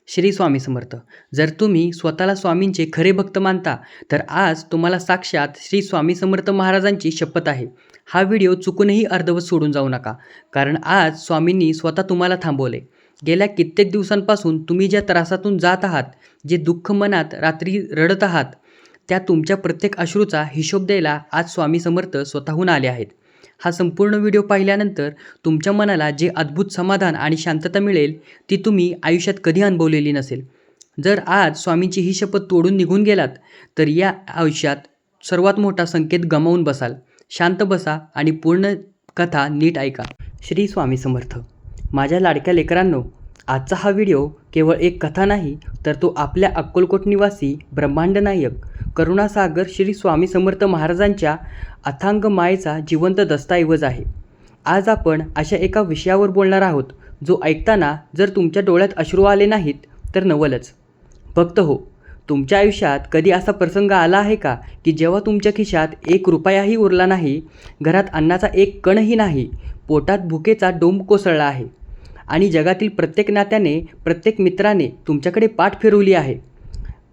श्री स्वामी समर्थ. जर तुम्ही स्वतःला स्वामींचे खरे भक्त मानता तर आज तुम्हाला साक्षात श्री स्वामी समर्थ महाराजांची शपथ आहे. हा व्हिडिओ चुकूनही अर्धवट सोडून जाऊ नका, कारण आज स्वामींनी स्वतः तुम्हाला थांबवले. गेल्या कित्येक दिवसांपासून तुम्ही ज्या त्रासातून जात आहात, जे दुःख मनात रात्री रडत आहात, त्या तुमच्या प्रत्येक अश्रूचा हिशोब द्यायला आज स्वामी समर्थ स्वतःहून आले आहेत. हा संपूर्ण व्हिडिओ पाहिल्यानंतर तुमच्या मनाला जे अद्भुत समाधान आणि शांतता मिळेल ती तुम्ही आयुष्यात कधी अनुभवलेली नसेल. जर आज स्वामींची ही शपथ तोडून निघून गेलात तर या आयुष्यात सर्वात मोठा संकेत गमावून बसाल. शांत बसा आणि पूर्ण कथा नीट ऐका. श्री स्वामी समर्थ. माझ्या लाडक्या लेकरांनो, आजचा हा व्हिडिओ केवळ एक कथा नाही, तर तो आपल्या अक्कलकोट निवासी ब्रह्मांड नायक करुणासागर श्री स्वामी समर्थ महाराजांच्या अथांग मायेचा जिवंत दस्तऐवज आहे. आज आपण अशा एका विषयावर बोलणार आहोत जो ऐकताना जर तुमच्या डोळ्यात अश्रू आले नाहीत तर नवलच. भक्त हो, तुमच्या आयुष्यात कधी असा प्रसंग आला आहे का की जेव्हा तुमच्या खिशात 1 रुपयाही उरला नाही, घरात अन्नाचा एक कणही नाही, पोटात भुकेचा डोंब कोसळला आहे आणि जगातील प्रत्येक नात्याने, प्रत्येक मित्राने तुमच्याकडे पाठ फिरवली आहे?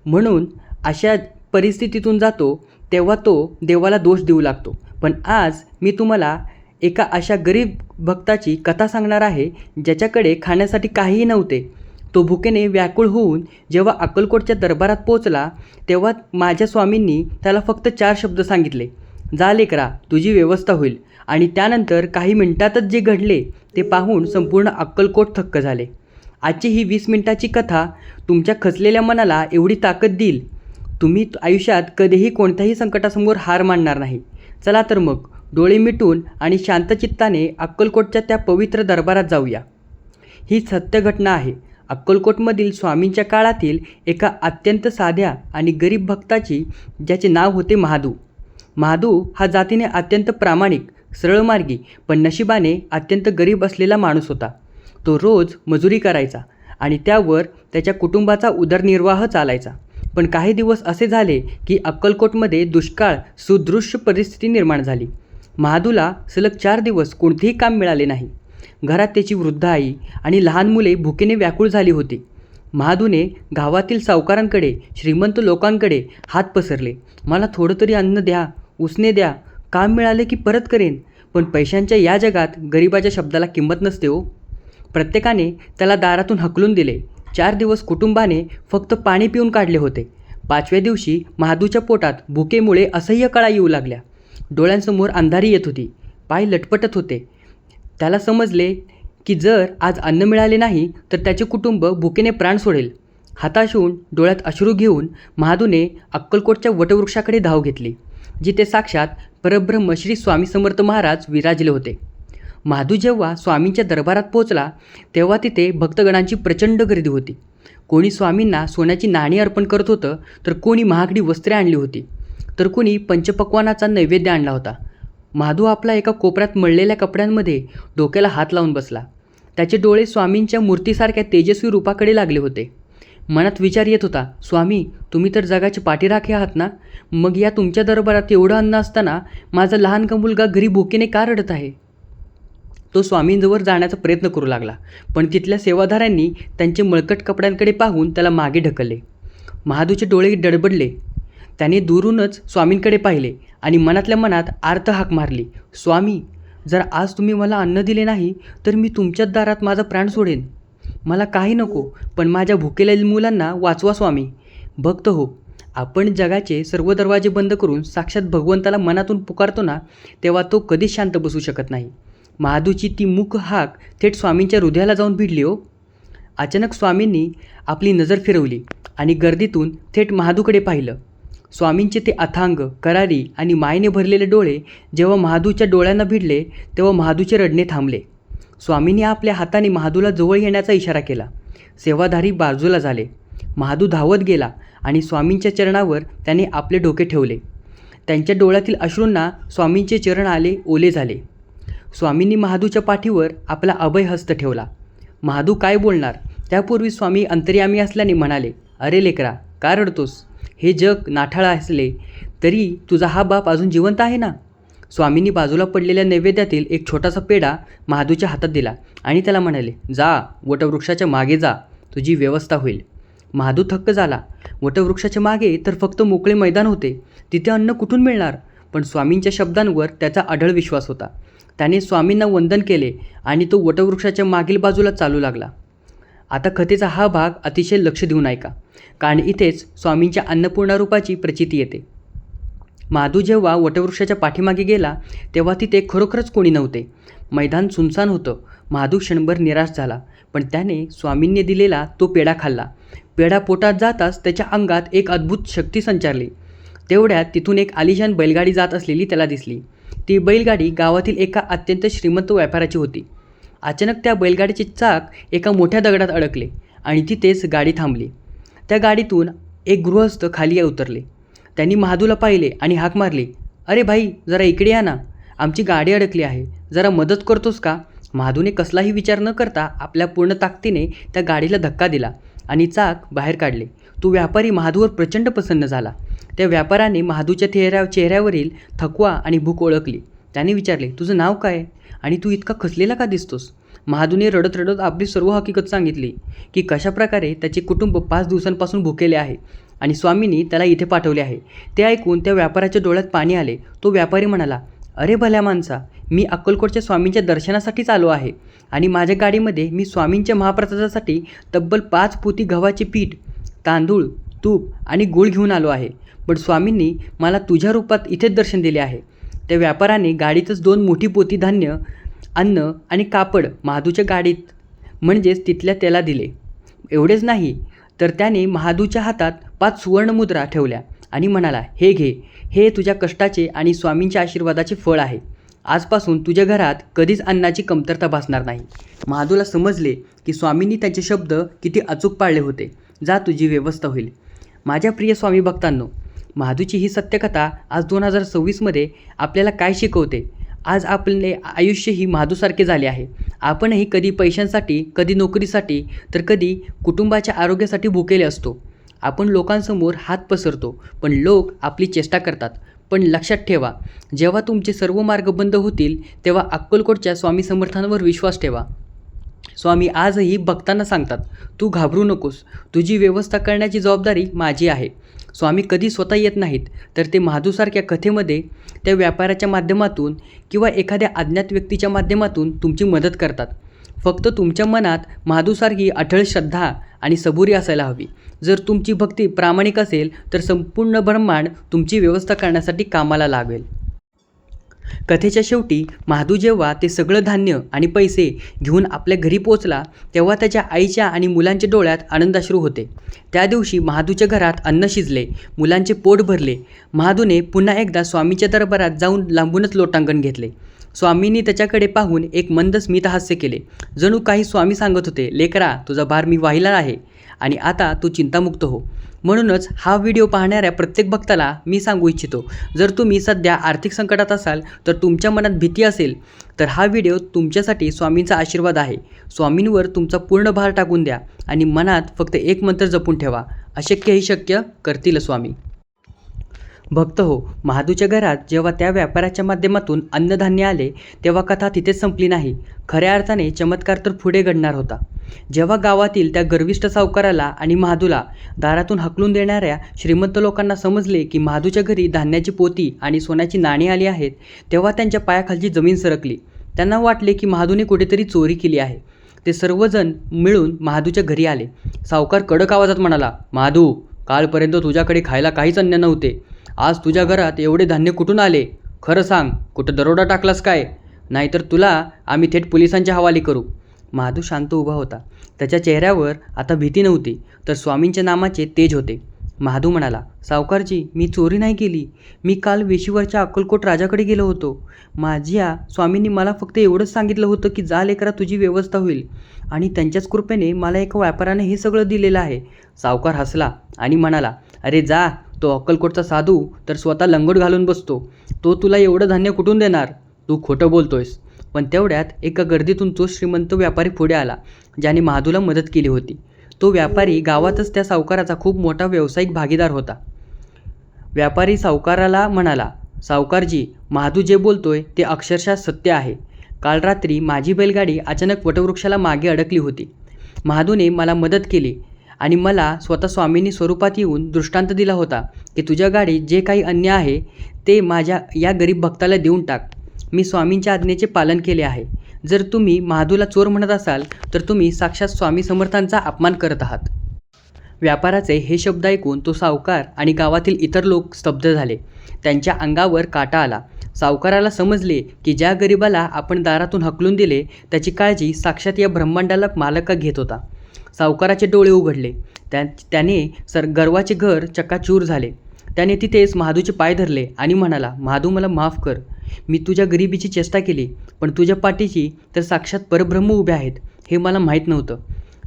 म्हणून अशा परिस्थितीतून जातो तेव्हा तो देवाला दोष देऊ लागतो. पण आज मी तुम्हाला एका अशा गरीब भक्ताची कथा सांगणार आहे ज्याच्याकडे खाण्यासाठी काहीही नव्हते. तो भुकेने व्याकुळ होऊन जेव्हा अक्कलकोटच्या दरबारात पोचला तेव्हा माझ्या स्वामींनी त्याला फक्त 4 शब्द सांगितले, जा लेकरा, तुझी व्यवस्था होईल. आणि त्यानंतर काही मिनिटातच जे घडले ते पाहून संपूर्ण अक्कलकोट थक्क झाले. आजची ही 20 मिनिटाची कथा तुमच्या खचलेल्या मनाला एवढी ताकद देईल, तुम्ही आयुष्यात कधीही कोणत्याही संकटासमोर हार मानणार नाही. चला तर मग डोळे मिटून आणि शांतचित्ताने अक्कलकोटच्या त्या पवित्र दरबारात जाऊया. ही सत्य घटना आहे अक्कलकोटमधील स्वामींच्या काळातील एका अत्यंत साध्या आणि गरीब भक्ताची, ज्याचे नाव होते महादू. महादू हा जातीने अत्यंत प्रामाणिक, सरळमार्गी पण नशिबाने अत्यंत गरीब असलेला माणूस होता. तो रोज मजुरी करायचा आणि त्यावर त्याच्या कुटुंबाचा उदरनिर्वाह चालायचा. पण काही दिवस असे झाले की अक्कलकोटमध्ये दुष्काळ सुदृश्य परिस्थिती निर्माण झाली. महादूला सलग 4 दिवस कोणतेही काम मिळाले नाही. घरात त्याची वृद्ध आई आणि लहान मुले भुकेने व्याकुळ झाली होती. महादूने गावातील सावकारांकडे, श्रीमंत लोकांकडे हात पसरले, मला थोडं तरी अन्न द्या, उसने द्या, काम मिळाले की परत करेन. पण पैशांच्या या जगात गरिबाच्या शब्दाला किंमत नसते हो. प्रत्येकाने त्याला दारातून हकलून दिले. 4 दिवस कुटुंबाने फक्त पाणी पिऊन काढले होते. 5व्या दिवशी महादूच्या पोटात भुकेमुळे असह्य कळा येऊ लागल्या. डोळ्यांसमोर अंधारी येत होती, पाय लटपटत होते. त्याला समजले की जर आज अन्न मिळाले नाही तर त्याचे कुटुंब भुकेने प्राण सोडेल. हताश होऊन डोळ्यात अश्रू घेऊन महादूने अक्कलकोटच्या वटवृक्षाकडे धाव घेतली, जिथे साक्षात परब्रह्म श्री स्वामी समर्थ महाराज विराजले होते. महादू जेव्हा स्वामींच्या दरबारात पोहोचला तेव्हा तिथे भक्तगणांची प्रचंड गर्दी होती. कोणी स्वामींना सोन्याची नाणी अर्पण करत होतं, तर कोणी महागडी वस्त्रे आणली होती, तर कोणी पंचपक्वानाचा नैवेद्य आणला होता. महादू आपला एका कोपऱ्यात मळलेल्या कपड्यांमध्ये डोक्याला हात लावून बसला. त्याचे डोळे स्वामींच्या मूर्तीसारख्या तेजस्वी रूपाकडे लागले होते. मनात विचार येत होता, स्वामी, तुम्ही तर जगाचे पाठीराखे आहात ना, मग या तुमच्या दरबारात एवढं अन्न असताना माझा लहानका मुलगा घरी भुकेने का रडत आहे? तो स्वामींजवळ जाण्याचा प्रयत्न करू लागला, पण तिथल्या सेवाधाऱ्यांनी त्यांचे मळकट कपड्यांकडे पाहून त्याला मागे ढकलले. महादूचे डोळे डडबडले. त्याने दुरूनच स्वामींकडे पाहिले आणि मनातल्या मनात आर्त हाक मारली, स्वामी, जर आज तुम्ही मला अन्न दिले नाही तर मी तुमच्याच दारात माझा प्राण सोडेन. मला काही नको, पण माझ्या भुकेल्या मुलांना वाचवा स्वामी. भक्त हो, आपण जगाचे सर्व दरवाजे बंद करून साक्षात भगवंताला मनातून पुकारतो ना, तेव्हा तो कधीच शांत बसू शकत नाही. महादूची ती मूक हाक थेट स्वामींच्या हृदयाला जाऊन भिडली हो. अचानक स्वामींनी आपली नजर फिरवली आणि गर्दीतून थेट महादूकडे पाहिलं. स्वामींचे ते अथांग, करारी आणि मायेने भरलेले डोळे जेव्हा महादूच्या डोळ्यांना भिडले तेव्हा महादूचे रडणे थांबले. स्वामींनी आपल्या हाताने महादूला जवळ येण्याचा इशारा केला. सेवाधारी बाजूला झाले. महादू धावत गेला आणि स्वामींच्या चरणावर त्याने आपले डोके ठेवले. त्यांच्या डोळ्यातील अश्रूंना स्वामींचे चरण आले ओले झाले. स्वामींनी महादूच्या पाठीवर आपला अभय हस्त ठेवला. महादू काय बोलणार त्यापूर्वी स्वामी अंतर्यामी असल्याने म्हणाले, अरे लेकरा, का रडतोस? हे जग नाठाळ असले तरी तुझा हा बाप अजून जिवंत आहे ना. स्वामींनी बाजूला पडलेल्या नैवेद्यातील एक छोटासा पेढा महादूच्या हातात दिला आणि त्याला म्हणाले, जा, वटवृक्षाच्या मागे जा, तुझी व्यवस्था होईल. महादू थक्क झाला. वटवृक्षाच्या मागे तर फक्त मोकळे मैदान होते. तिथे अन्न कुठून मिळणार? पण स्वामींच्या शब्दांवर त्याचा अढळ विश्वास होता. त्याने स्वामींना वंदन केले आणि तो वटवृक्षाच्या मागील बाजूला चालू लागला. आता कथेचा हा भाग अतिशय लक्ष देऊन ऐका, कारण इथेच स्वामींच्या अन्नपूर्णा रूपाची प्रचिती येते. महादू जेव्हा वटवृक्षाच्या पाठीमागे गेला तेव्हा तिथे खरोखरच कोणी नव्हते. मैदान सुनसान होतं. महादू क्षणभर निराश झाला, पण त्याने स्वामींनी दिलेला तो पेढा खाल्ला. पेढा पोटात जाताच त्याच्या अंगात एक अद्भुत शक्ती संचारली. तेवढ्यात तिथून एक आलिशान बैलगाडी जात असलेली त्याला दिसली. ती बैलगाडी गावातील एका अत्यंत श्रीमंत व्यापाऱ्याची होती. अचानक त्या बैलगाडीचे चाक एका मोठ्या दगडात अडकले आणि तिथेच गाडी थांबली. त्या गाडीतून एक गृहस्थ खाली उतरले. त्यांनी महादूला पाहिले आणि हाक मारली, अरे भाई, जरा इकडे या ना, आमची गाडी अडकली आहे, जरा मदत करतोस का? महादूने कसलाही विचार न करता आपल्या पूर्ण ताकदीने त्या गाडीला धक्का दिला आणि चाक बाहेर काढले. तो व्यापारी महादूवर प्रचंड प्रसन्न झाला. त्या व्यापाऱ्याने महादूच्या चेहऱ्यावरील थकवा आणि भूक ओळखली. त्याने विचारले, तुझं नाव काय आणि तू इतका खचलेला का दिसतोस? महादूने रडत रडत आपली सर्व हकीकत सांगितली की कशाप्रकारे त्याचे कुटुंब 5 दिवसांपासून भुकेले आहे आणि स्वामींनी त्याला इथे पाठवले आहे. ते ऐकून त्या व्यापाऱ्याच्या डोळ्यात पाणी आले. तो व्यापारी म्हणाला, अरे भल्या माणसा, मी अक्कलकोटच्या स्वामींच्या दर्शनासाठीच आलो आहे आणि माझ्या गाडीमध्ये मी स्वामींच्या महाप्रसादासाठी तब्बल 5 पोती गव्हाचे पीठ, तांदूळ, तूप आणि गूळ घेऊन आलो आहे. पण स्वामींनी मला तुझ्या रूपात इथेच दर्शन दिले आहे. त्या व्यापाऱ्याने गाडीतच 2 मोठी पोती धान्य, अन्न आणि कापड महादूच्या गाडीत म्हणजेच तिथल्या त्याला दिले. एवढेच नाही तर त्याने महादूच्या हातात 5 सुवर्णमुद्रा ठेवल्या आणि म्हणाला, हे घे, हे तुझ्या कष्टाचे आणि स्वामींच्या आशीर्वादाचे फळ आहे. आजपासून तुझ्या घरात कधीच अन्नाची कमतरता भासणार नाही. महादूला समजले की स्वामींनी त्यांचे शब्द किती अचूक पाळले होते. जा, तुझी व्यवस्था होईल. माझ्या प्रिय स्वामी भक्तांनो, महादूची ही सत्यकथा आज 2026मध्ये आपल्याला काय शिकवते? आज आपले आयुष्यही महादूसारखे झाले आहे. आपणही कधी पैशांसाठी, कधी नोकरीसाठी, तर कधी कुटुंबाच्या आरोग्यासाठी भुकेले असतो. आपण लोकांसमोर हात पसरतो, पण लोक आपली चेष्टा करतात. पण लक्षात ठेवा, जेव्हा तुमचे सर्व मार्ग बंद होतील तेव्हा अक्कलकोटच्या स्वामी समर्थांवर विश्वास ठेवा. स्वामी आजही भक्तांना सांगतात, तू घाबरू नकोस, तुझी व्यवस्था करण्याची जबाबदारी माझी आहे. स्वामी कधी स्वतः येत नाहीत, तर ते महादूसारख्या कथेमध्ये त्या व्यापाऱ्याच्या माध्यमातून किंवा एखाद्या अज्ञात व्यक्तीच्या माध्यमातून तुमची मदत करतात. फक्त तुमच्या मनात महादूसारखी अढळ श्रद्धा आणि सबुरी असायला हवी. जर तुमची भक्ती प्रामाणिक असेल तर संपूर्ण ब्रह्मांड तुमची व्यवस्था करण्यासाठी कामाला लागेल. कथेच्या शेवटी महादू जेव्हा ते सगळं धान्य आणि पैसे घेऊन आपल्या घरी पोचला तेव्हा त्याच्या आईच्या आणि मुलांच्या डोळ्यात आनंदाश्रू होते. त्या दिवशी महादूच्या घरात अन्न शिजले, मुलांचे पोट भरले. महादूने पुन्हा एकदा स्वामींच्या दरबारात जाऊन लांबूनच लोटांगण घेतले. स्वामींनी त्याच्याकडे पाहून एक मंद स्मित हास्य केले. जणू काही स्वामी सांगत होते, लेकरा, तुझा भार मी वाहिला आहे आणि आता तू चिंतामुक्त हो. म्हणूनच हा व्हिडिओ पाहणाऱ्या प्रत्येक भक्ताला मी सांगू इच्छितो, जर तुम्ही सध्या आर्थिक संकटात असाल, तर तुमच्या मनात भीती असेल, तर हा व्हिडिओ तुमच्यासाठी स्वामींचा आशीर्वाद आहे. स्वामींवर तुमचा पूर्ण भार टाकून द्या आणि मनात फक्त एक मंत्र जपून ठेवा, अशक्यही शक्य करतील स्वामी. भक्त हो, महादूच्या घरात जेव्हा त्या व्यापाऱ्याच्या माध्यमातून अन्नधान्य आले तेव्हा कथा तिथेच संपली नाही. खऱ्या अर्थाने चमत्कार तर पुढे घडणार होता. जेव्हा गावातील त्या गर्विष्ठ सावकाराला आणि महादूला दारातून हकलून देणाऱ्या श्रीमंत लोकांना समजले की महादूच्या घरी धान्याची पोती आणि सोन्याची नाणी आली आहेत, तेव्हा त्यांच्या पायाखालची जमीन सरकली. त्यांना वाटले की महादूने कुठेतरी चोरी केली आहे. ते सर्वजण मिळून महादूच्या घरी आले. सावकार कडक आवाजात म्हणाला, महादू, कालपर्यंत तुझ्याकडे खायला काहीच अन्न नव्हते. आज तुझ्या घरात एवढे धान्य कुठून आले? खरं सांग, कुठं दरोडा टाकलास काय? नाहीतर तुला आम्ही थेट पोलिसांच्या हवाली करू. महादू शांत उभा होता. त्याच्या चेहऱ्यावर आता भीती नव्हती, तर स्वामींच्या नामाचे तेज होते. महादू म्हणाला, सावकारजी, मी चोरी नाही केली. मी काल वेशीवरच्या अक्कलकोट राजाकडे गेलो होतो. माझ्या स्वामींनी मला फक्त एवढंच सांगितलं होतं की जा लेकरा, तुझी व्यवस्था होईल, आणि त्यांच्याच कृपेने मला एका व्यापाऱ्याने हे सगळं दिलेलं आहे. सावकार हसला आणि म्हणाला, अरे जा, तो अक्कलकोटचा साधू तर स्वतः लंगोट घालून बसतो. तो तुला एवढं धान्य कुठून देणार? तू खोटं बोलतोयस. पण तेवढ्यात एका गर्दीतून तो श्रीमंत व्यापारी पुढे आला, ज्याने महादूला मदत केली होती. तो व्यापारी गावातच त्या सावकाराचा खूप मोठा व्यावसायिक भागीदार होता. व्यापारी सावकाराला म्हणाला, सावकारजी, महादू जे बोलतोय ते अक्षरशः सत्य आहे. काल रात्री माझी बैलगाडी अचानक वटवृक्षाला मागे अडकली होती. महादूने मला मदत केली आणि मला स्वतः स्वामींनी स्वरूपात येऊन दृष्टांत दिला होता की तुझ्या गाडीत जे काही अन्न आहे ते माझ्या या गरीब भक्ताला देऊन टाक. मी स्वामींच्या आज्ञेचे पालन केले आहे. जर तुम्ही महादूला चोर म्हणत असाल तर तुम्ही साक्षात स्वामी समर्थांचा अपमान करत आहात. व्यापाराचे हे शब्द ऐकून तो सावकार आणि गावातील इतर लोक स्तब्ध झाले. त्यांच्या अंगावर काटा आला. सावकाराला समजले की ज्या गरिबाला आपण दारातून हकलून दिले त्याची काळजी साक्षात या ब्रह्मांडाला मालक घेत होता. सावकाराचे डोळे उघडले. त्याने गर्वाचे घर चक्काचूर झाले. त्याने तिथेच महादूचे पाय धरले आणि म्हणाला, महादू मला माफ कर. मी तुझ्या गरिबीची चेष्टा केली, पण तुझ्या पाठीशी तर साक्षात परब्रह्म उभे आहेत हे मला माहीत नव्हतं.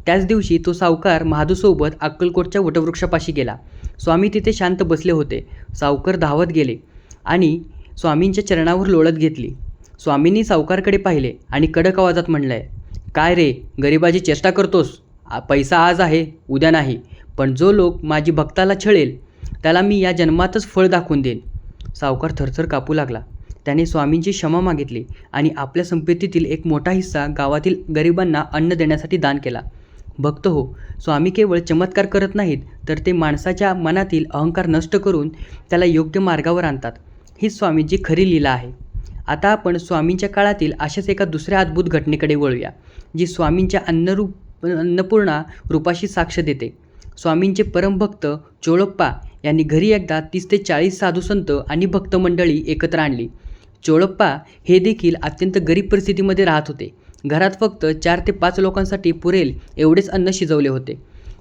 त्याच दिवशी तो सावकार महादूसोबत अक्कलकोटच्या वटवृक्षापाशी गेला. स्वामी तिथे शांत बसले होते. सावकार धावत गेले आणि स्वामींच्या चरणावर लोळत घेतली. स्वामींनी सावकारकडे पाहिले आणि कडक आवाजात म्हणलंय, काय रे, गरिबाची चेष्टा करतोस? पैसा आज आहे, उद्या नाही, पण जो लोक माझी भक्ताला छळेल त्याला मी या जन्मातच फळ दाखवून देईन. सावकार थरथर कापू लागला. त्याने स्वामींची क्षमा मागितली आणि आपल्या संपत्तीतील एक मोठा हिस्सा गावातील गरिबांना अन्न देण्यासाठी दान केला. भक्त हो, स्वामी केवळ चमत्कार करत नाहीत तर ते माणसाच्या मनातील अहंकार नष्ट करून त्याला योग्य मार्गावर आणतात. हीच स्वामींची खरी लीला आहे. आता आपण स्वामींच्या काळातील अशाच एका दुसऱ्या अद्भुत घटनेकडे वळूया, जी स्वामींच्या अन्नपूर्णा रूपाशी साक्ष देते. स्वामींचे परमभक्त चोळप्पा यांनी घरी एकदा 30 ते 40 साधुसंत आणि भक्त मंडळी एकत्र आणली. चोळप्पा हे देखील अत्यंत गरीब परिस्थितीमध्ये राहत होते. घरात फक्त 4 ते 5 लोकांसाठी पुरेल एवढेच अन्न शिजवले होते.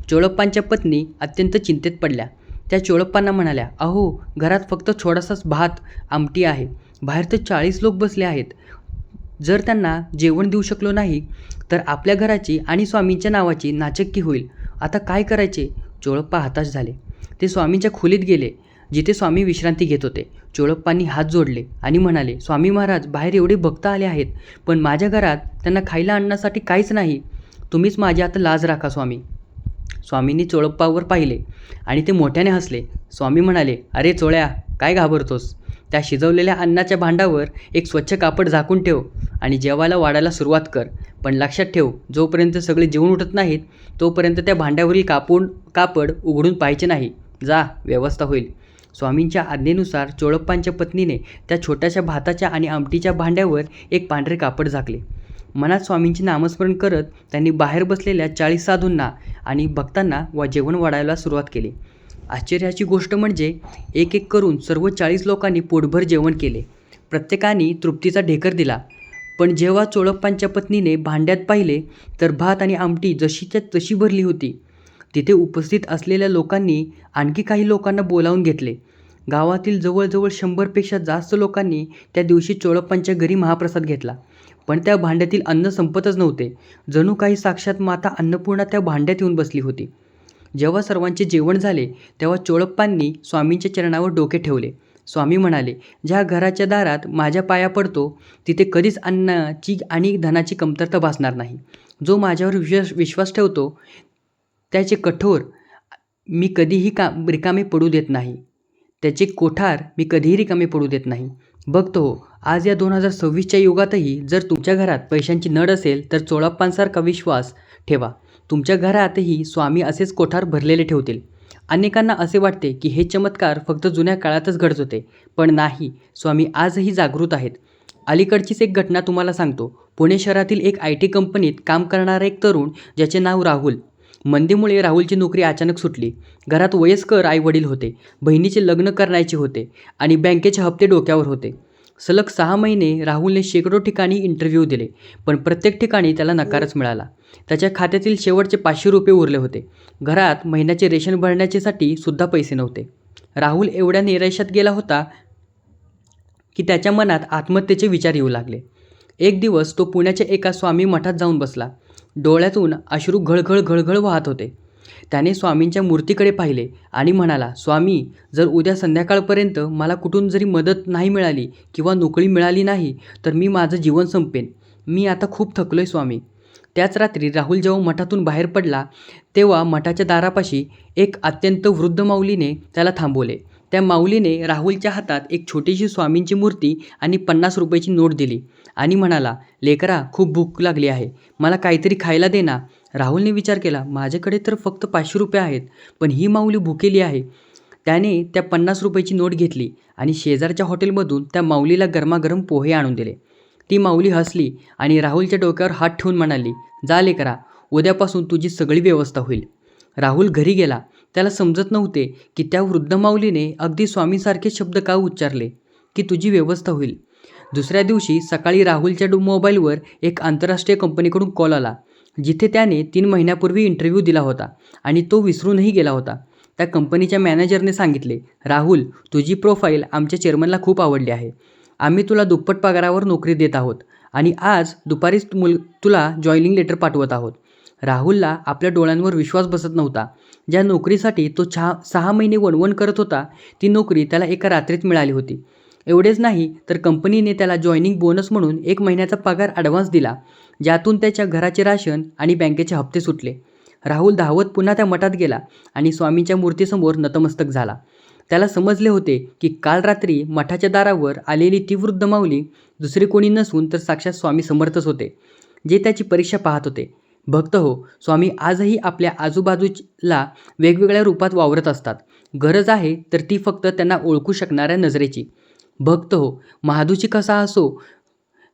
चोळप्पांच्या पत्नी अत्यंत चिंतेत पडल्या. त्या चोळप्पांना म्हणाल्या, अहो, घरात फक्त थोडासाच भात आमटी आहे. बाहेर तर 40 लोक बसले आहेत. जर त्यांना जेवण देऊ शकलो नाही तर आपल्या घराची आणि स्वामींच्या नावाची नाचक्की होईल. आता काय करायचे? चोळप्पा हताश झाले. ते स्वामींच्या खोलीत गेले जिथे स्वामी विश्रांती घेत होते. चोळप्पांनी हात जोडले आणि म्हणाले, स्वामी महाराज, बाहेर एवढे भक्त आले आहेत, पण माझ्या घरात त्यांना खायला आणण्यासाठी काहीच नाही. तुम्हीच माझी आता लाज राखा स्वामी. स्वामींनी चोळप्पावर पाहिले आणि ते मोठ्याने हसले. स्वामी म्हणाले, अरे चोळ्या, काय घाबरतोस? त्या शिजवलेल्या अन्नाच्या भांड्यावर एक स्वच्छ कापड झाकून ठेव आणि जेवायला वाढायला सुरुवात कर. पण लक्षात ठेव, जोपर्यंत सगळे जेवून उठत नाहीत तोपर्यंत त्या भांड्यावरील कापड उघडून पाहायचे नाही. जा, व्यवस्था होईल. स्वामींच्या आज्ञेनुसार चोळप्पांच्या पत्नीने त्या छोट्याशा भाताच्या आणि आमटीच्या भांड्यावर एक पांढरे कापड झाकले. मनात स्वामींचे नामस्मरण करत त्यांनी बाहेर बसलेल्या 40 साधूंना आणि भक्तांना जेवण वाढायला सुरुवात केली. आश्चर्याची गोष्ट म्हणजे एक एक करून सर्व 40 लोकांनी पोटभर जेवण केले. प्रत्येकाने तृप्तीचा ढेकर दिला. पण जेव्हा चोळप्पांच्या पत्नीने भांड्यात पाहिले तर भात आणि आमटी जशीच्या तशी भरली होती. तिथे उपस्थित असलेल्या लोकांनी आणखी काही लोकांना बोलावून घेतले. गावातील जवळजवळ 100पेक्षा जास्त लोकांनी त्या दिवशी चोळप्पांच्या घरी महाप्रसाद घेतला. पण त्या भांड्यातील अन्न संपतच नव्हते. जणू काही साक्षात माता अन्नपूर्णा त्या भांड्यात येऊन बसली होती. जेव्हा सर्वांचे जेवण झाले तेव्हा चोळप्पांनी स्वामींच्या चरणावर डोके ठेवले. स्वामी म्हणाले, ज्या घराच्या दारात माझ्या पाया पडतो तिथे कधीच अन्नाची आणि धनाची कमतरता भासणार नाही. जो माझ्यावर विश्वास ठेवतो त्याचे कठोर मी कधीही रिकामे पडू देत नाही. त्याचे कोठार मी कधीही रिकामे पडू देत नाही. भक्त हो, आज या 2026च्या युगातही जर तुमच्या घरात पैशांची नड असेल तर चोळप्पांसारखा विश्वास ठेवा. तुमच्या घरातही स्वामी असेच कोठार भरलेले ठेवतील. अनेकांना असे वाटते की हे चमत्कार फक्त जुन्या काळातच घडत होते, पण नाही, स्वामी आजही जागृत आहेत. अलीकडचीच एक घटना तुम्हाला सांगतो. पुणे शहरातील एक IT कंपनीत काम करणारा एक तरुण ज्याचे नाव राहुल. मंदीमुळे राहुलची नोकरी अचानक सुटली. घरात वयस्कर आईवडील होते. बहिणीचे लग्न करायचे होते आणि बँकेचे हप्ते डोक्यावर होते. सलग 6 महिने राहुलने शेकडो ठिकाणी इंटरव्ह्यू दिले, पण प्रत्येक ठिकाणी त्याला नकारच मिळाला. त्याच्या खात्यातील शेवटचे 500 रुपये उरले होते. घरात महिन्याचे रेशन भरण्यासाठी सुद्धा पैसे नव्हते. राहुल एवढ्या निराशेत गेला होता की त्याच्या मनात आत्महत्येचे विचार येऊ लागले. एक दिवस तो पुण्याच्या एका स्वामी मठात जाऊन बसला. डोळ्यातून अश्रू घळघळ वाहत होते. त्याने स्वामींच्या मूर्तीकडे पाहिले आणि म्हणाला, स्वामी, जर उद्या संध्याकाळपर्यंत मला कुठून जरी मदत नाही मिळाली किंवा नोकरी मिळाली नाही तर मी माझं जीवन संपेन. मी आता खूप थकलोय स्वामी. त्याच रात्री राहुल जेव्हा मठातून बाहेर पडला तेव्हा मठाच्या दारापाशी एक अत्यंत वृद्ध माऊलीने त्याला थांबवले. त्या माऊलीने राहुलच्या हातात एक छोटीशी स्वामींची मूर्ती आणि 50 रुपयाची नोट दिली आणि म्हणाला, लेकरा, खूप भूक लागली आहे, मला काहीतरी खायला दे ना. राहुलने विचार केला, माझ्याकडे तर फक्त 500 रुपये आहेत, पण ही माऊली भुकेली आहे. त्याने त्या 50 रुपयाची नोट घेतली आणि शेजारच्या हॉटेलमधून त्या माऊलीला गरमागरम पोहे आणून दिले. ती माऊली हसली आणि राहुलच्या डोक्यावर हात ठेवून म्हणाली, जा लेकरा, उद्यापासून तुझी सगळी व्यवस्था होईल. राहुल घरी गेला. त्याला समजत नव्हते की त्या वृद्ध माऊलीने अगदी स्वामींसारखे शब्द का उच्चारले, की तुझी व्यवस्था होईल. दुसऱ्या दिवशी सकाळी राहुलच्या मोबाईलवर एक आंतरराष्ट्रीय कंपनीकडून कॉल आला, जिथे त्याने 3 महिन्यापूर्वी इंटरव्ह्यू दिला होता आणि तो विसरूनही गेला होता. त्या कंपनीच्या मॅनेजरने सांगितले, राहुल, तुझी प्रोफाईल आमच्या चेअरमनला खूप आवडली आहे. आम्ही तुला दुप्पट पगारावर नोकरी देत आहोत आणि आज दुपारीच तुला जॉईनिंग लेटर पाठवत आहोत. राहुलला आपल्या डोळ्यांवर विश्वास बसत नव्हता. ज्या नोकरीसाठी तो 6 महिने वणवण करत होता, ती नोकरी त्याला एका रात्रीत मिळाली होती. एवढेच नाही तर कंपनीने त्याला जॉईनिंग बोनस म्हणून 1 महिन्याचा पगार ॲडव्हान्स दिला, ज्यातून त्याच्या घराचे राशन आणि बँकेचे हप्ते सुटले. राहुल धावत पुन्हा त्या मठात गेला आणि स्वामींच्या मूर्तीसमोर नतमस्तक झाला. त्याला समजले होते की काल रात्री मठाच्या दारावर आलेली ती वृद्ध माऊली दुसरे कोणी नसून तर साक्षात स्वामी समर्थच होते, जे त्याची परीक्षा पाहत होते. भक्त हो, स्वामी आजही आपल्या आजूबाजूला वेगवेगळ्या रूपात वावरत असतात. गरज आहे तर ती फक्त त्यांना ओळखू शकणाऱ्या नजरेची. भक्त हो, महादूची कथा असो,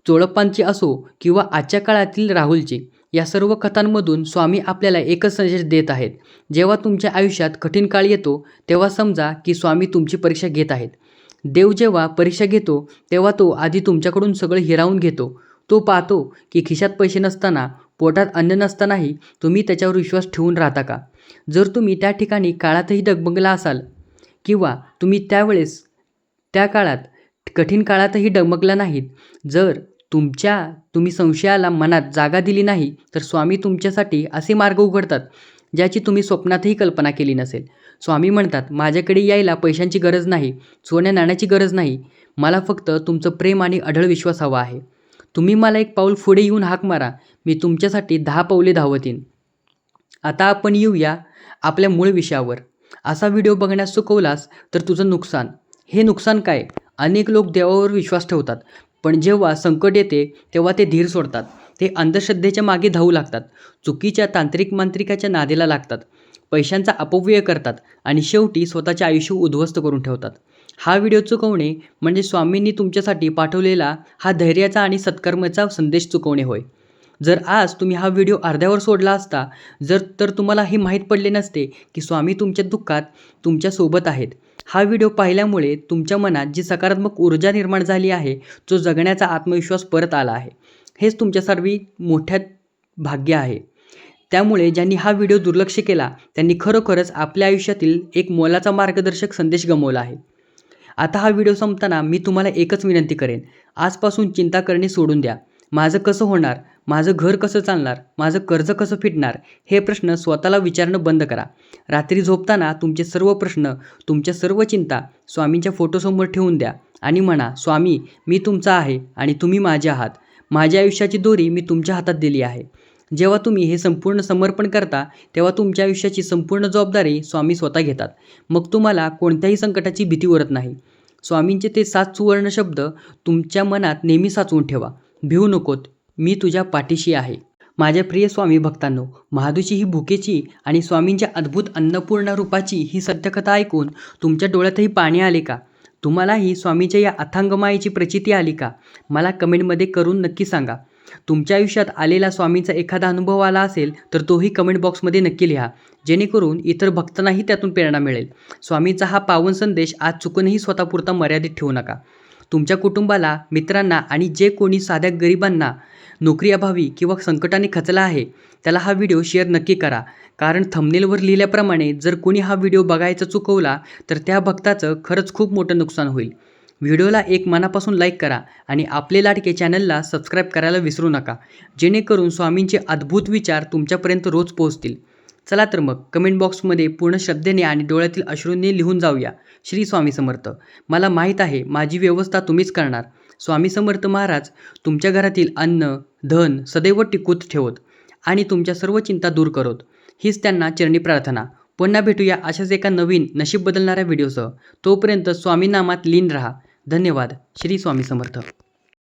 चोळप्पांची असो किंवा आजच्या काळातील राहुलची, या सर्व कथांमधून स्वामी आपल्याला एकच संदेश देत आहेत. जेव्हा तुमच्या आयुष्यात कठीण काळ येतो, तेव्हा समजा की स्वामी तुमची परीक्षा घेत आहेत. देव जेव्हा परीक्षा घेतो, तेव्हा तो आधी तुमच्याकडून सगळं हिरावून घेतो. तो पाहतो की खिशात पैसे नसताना, पोटात अन्न नसतानाही तुम्ही त्याच्यावर विश्वास ठेवून राहता का. जर तुम्ही त्या ठिकाणी काळातही डगमगला असाल किंवा तुम्ही त्या काळात कठीण काळातही डगमगला नाहीत, जर तुम्ही संशयाला मनात जागा दिली नाही, तर स्वामी तुमच्यासाठी असे मार्ग उघडतात ज्याची तुम्ही स्वप्नातही कल्पना केली नसेल. स्वामी म्हणतात, माझ्याकडे यायला पैशांची गरज नाही, सोन्या नाण्याची गरज नाही, मला फक्त तुमचं प्रेम आणि अढळ विश्वास हवा आहे. तुम्ही मला 1 पाऊल पुढे येऊन हाक मारा, मी तुमच्यासाठी 10 पावले धावत येईन. आता आपण येऊया आपल्या मूळ विषयावर. असा व्हिडिओ बघण्यास चुकवलास तर तुझं नुकसान. हे नुकसान काय? अनेक लोक देवावर विश्वास ठेवतात, पण जेव्हा संकट येते तेव्हा ते धीर सोडतात. ते अंधश्रद्धेच्या मागे धावू लागतात, चुकीच्या तांत्रिक मांत्रिकाच्या नादेला लागतात, पैशांचा अपव्यय करतात आणि शेवटी स्वतःचे आयुष्य उद्ध्वस्त करून ठेवतात. हा व्हिडिओ चुकवणे म्हणजे स्वामींनी तुमच्यासाठी पाठवलेला हा धैर्याचा आणि सत्कर्माचा संदेश चुकवणे होय. जर आज तुम्ही हा व्हिडिओ अर्ध्यावर सोडला असता, तर तुम्हाला हे माहीत पडले नसते की स्वामी तुमच्या दुःखात तुमच्यासोबत आहेत. हा व्हिडिओ पाहिल्यामुळे तुमच्या मनात जी सकारात्मक ऊर्जा निर्माण झाली आहे, जो जगण्याचा आत्मविश्वास परत आला आहे, हेच तुमच्यासाठी मोठ्यात भाग्य आहे. त्यामुळे ज्यांनी हा व्हिडिओ दुर्लक्ष केला, त्यांनी खरोखरच आपल्या आयुष्यातील एक मोलाचा मार्गदर्शक संदेश गमावला आहे. आता हा व्हिडिओ संपताना मी तुम्हाला एकच विनंती करेन, आजपासून चिंता करणे सोडून द्या. माझं कसं होणार? माझं घर कसं चालणार? माझं कर्ज कसं फिटणार? हे प्रश्न स्वतःला विचारणं बंद करा. रात्री झोपताना तुमचे सर्व प्रश्न, तुमच्या सर्व चिंता स्वामींच्या फोटोसमोर ठेवून द्या आणि म्हणा, स्वामी, मी तुमचा आहे आणि तुम्ही माझे आहात. माझ्या आयुष्याची दोरी मी तुमच्या हातात दिली आहे. जेव्हा तुम्ही हे संपूर्ण समर्पण करता, तेव्हा तुमच्या आयुष्याची संपूर्ण जबाबदारी स्वामी स्वतः घेतात. मग तुम्हाला कोणत्याही संकटाची भीती उरत नाही. स्वामींचे ते 7 सुवर्ण शब्द तुमच्या मनात नेहमी साचवून ठेवा. भिवू नकोत, मी तुझ्या पाठीशी आहे. माझ्या प्रिय स्वामी भक्तांनो, महादूची ही भुकेची आणि स्वामींच्या अद्भुत अन्नपूर्णा रूपाची ही सत्यकथा ऐकून तुमच्या डोळ्यातही पाणी आले का? तुम्हालाही स्वामीच्या या अथांग मायेची प्रचिती आली का? मला कमेंटमध्ये करून नक्की सांगा. तुमच्या आयुष्यात आलेला स्वामींचा एखादा अनुभव आला असेल तर तोही कमेंट बॉक्समध्ये नक्की लिहा, जेणेकरून इतर भक्तांनाही त्यातून प्रेरणा मिळेल. स्वामींचा हा पावन संदेश आज चुकूनही स्वतःपुरता मर्यादित ठेवू नका. तुमच्या कुटुंबाला, मित्रांना आणि जे कोणी साध्या गरिबांना नोकरीअभावी किंवा संकटाने खचला आहे, त्याला हा व्हिडिओ शेअर नक्की करा. कारण थंबनेलवर लिहिल्याप्रमाणे जर कोणी हा व्हिडिओ बघायचा चुकवला तर त्या भक्ताचं खरंच खूप मोठं नुकसान होईल. व्हिडिओला एक मनापासून लाईक करा आणि आपले लाडके चॅनलला सबस्क्राईब करायला विसरू नका, जेणेकरून स्वामींचे अद्भुत विचार तुमच्यापर्यंत रोज पोहोचतील. चला तर मग कमेंट बॉक्समध्ये पूर्ण श्रद्धेने आणि डोळ्यातील अश्रूंनी लिहून जाऊया, श्री स्वामी समर्थ. मला माहीत आहे माझी व्यवस्था तुम्हीच करणार. स्वामी समर्थ महाराज तुमच्या घरातील अन्न, धन सदैव टिकूत ठेवत आणि तुमच्या सर्व चिंता दूर करोत, हीच त्यांना चरणी प्रार्थना. पुन्हा भेटूया अशाच एका नवीन नशीब बदलणाऱ्या व्हिडिओसह. तोपर्यंत स्वामी नामात लीन रहा. धन्यवाद. श्री स्वामी समर्थ.